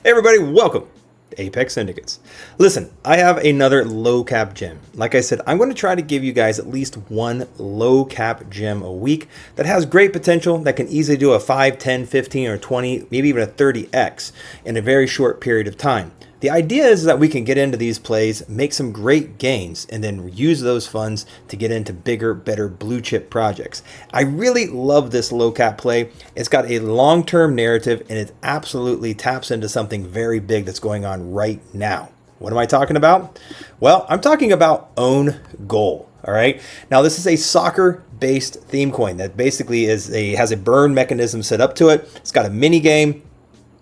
Hey everybody, welcome to Apex Syndicates. Listen, I have another low cap gem. Like I said, I'm going to try to give you guys at least one low cap gem a week that has great potential, that can easily do a 5, 10, 15, or 20, maybe even a 30x in a very short period of time. The idea is that we can get into these plays, make some great gains, and then use those funds to get into bigger, better blue chip projects. I really love this low cap play. It's got a long-term narrative and it absolutely taps into something very big that's going on right now. What am I talking about? Well, I'm talking about Own Goal. All right. Now, this is a soccer-based theme coin that basically has a burn mechanism set up to it. It's got a mini game.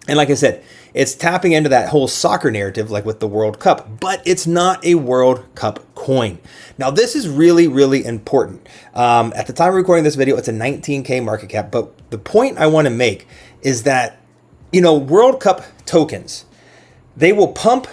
And like I said, it's tapping into that whole soccer narrative like with the World Cup, but it's not a World Cup coin. Now, this is really, really important. At the time of recording this video, it's a 19K market cap. But the point I want to make is that, World Cup tokens, they will pump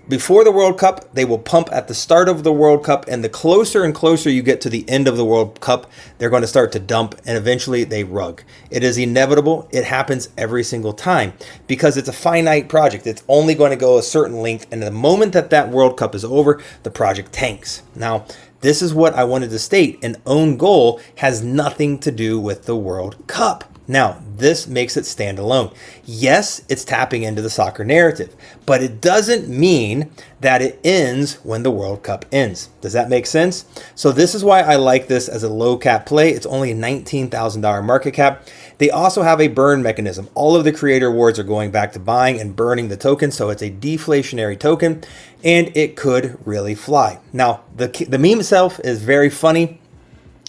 before the World Cup, they will pump at the start of the World Cup, and the closer and closer you get to the end of the World Cup, they're going to start to dump, and eventually they rug. It is inevitable. It happens every single time because it's a finite project. It's only going to go a certain length, and the moment that World Cup is over, the project tanks. Now, this is what I wanted to state. An Own Goal has nothing to do with the World Cup. Now, this makes it stand alone. Yes, it's tapping into the soccer narrative, but it doesn't mean that it ends when the World Cup ends. Does that make sense? So this is why I like this as a low cap play. It's only a $19,000 market cap. They also have a burn mechanism. All of the creator awards are going back to buying and burning the token, so it's a deflationary token, and it could really fly. Now, the meme itself is very funny.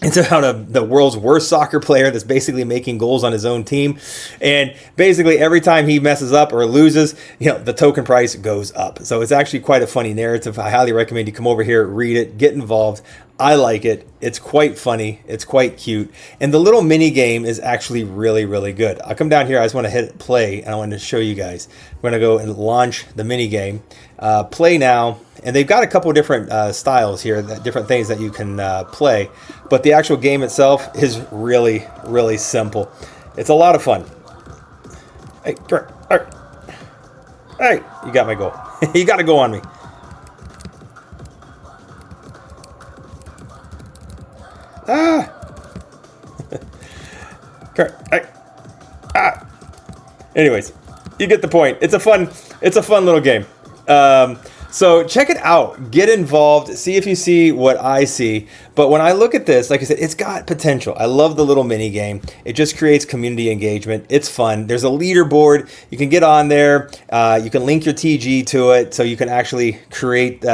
It's about the world's worst soccer player that's basically making goals on his own team. And basically every time he messes up or loses, the token price goes up. So it's actually quite a funny narrative. I highly recommend you come over here, read it, get involved. I like it. It's quite funny. It's quite cute. And the little mini game is actually really, really good. I'll come down here. I just want to hit play and I want to show you guys. We're going to go and launch the mini game. Play now. And they've got a couple different styles here, different things that you can play. But the actual game itself is really, really simple. It's a lot of fun. Hey, come here. Hey, you got my goal. You got to go on me. Anyways, you get the point. It's a fun little game. So check it out, get involved, see if you see what I see. But when I look at this, like I said, it's got potential. I love the little mini game. It just creates community engagement. It's fun. There's a leaderboard. You can get on there. You can link your TG to it so you can actually create,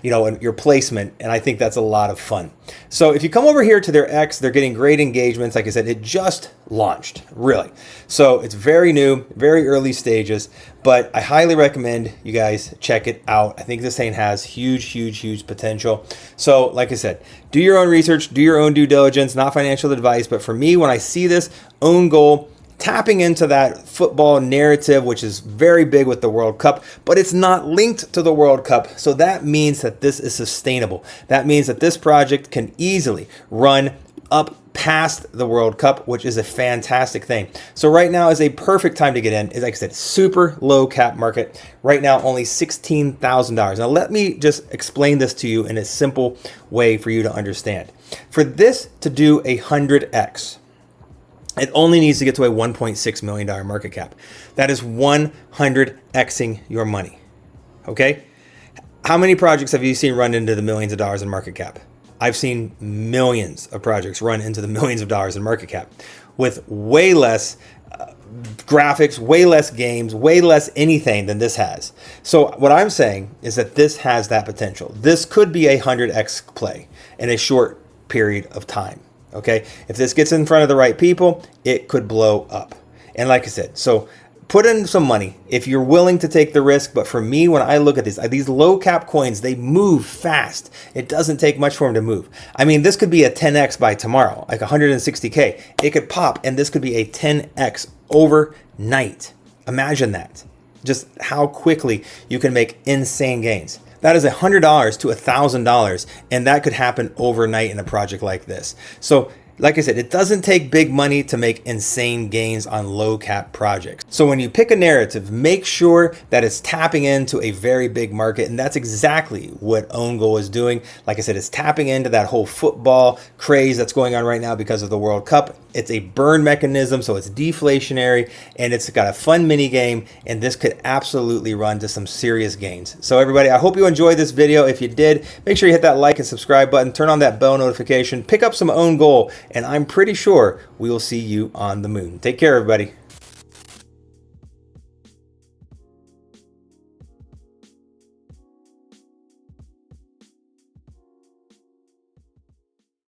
your placement. And I think that's a lot of fun. So if you come over here to their X, they're getting great engagements. Like I said, it just launched, really. So it's very new, very early stages, but I highly recommend you guys check it out. I think this thing has huge, huge, huge potential. So like I said, do your own research, do your own due diligence, not financial advice. But for me, when I see this Own Goal, tapping into that football narrative, which is very big with the World Cup, but it's not linked to the World Cup. So that means that this is sustainable. That means that this project can easily run up past the World Cup, which is a fantastic thing. So right now is a perfect time to get in. Like I said, super low cap market. Right now, only $16,000. Now let me just explain this to you in a simple way for you to understand. For this to do 100x, it only needs to get to a $1.6 million market cap. That is 100xing your money. Okay? How many projects have you seen run into the millions of dollars in market cap? I've seen millions of projects run into the millions of dollars in market cap with way less graphics, way less games, way less anything than this has. So what I'm saying is that this has that potential. This could be a 100x play in a short period of time. Okay, if this gets in front of the right people, it could blow up. And like I said, so put in some money if you're willing to take the risk. But for me, when I look at these low cap coins, they move fast. It doesn't take much for them to move. I mean, this could be a 10x by tomorrow, like 160K. It could pop, and this could be a 10x overnight. Imagine that. Just how quickly you can make insane gains. That is $100 to $1,000, and that could happen overnight in a project like this. So Like I said, it doesn't take big money to make insane gains on low cap projects. So when you pick a narrative, make sure that it's tapping into a very big market. And that's exactly what OwnGoal is doing. Like I said, it's tapping into that whole football craze that's going on right now because of the World Cup. It's a burn mechanism, so it's deflationary, and it's got a fun mini game, and this could absolutely run to some serious gains. So everybody, I hope you enjoyed this video. If you did, make sure you hit that like and subscribe button, turn on that bell notification, pick up some OwnGoal, and I'm pretty sure we will see you on the moon. Take care, everybody.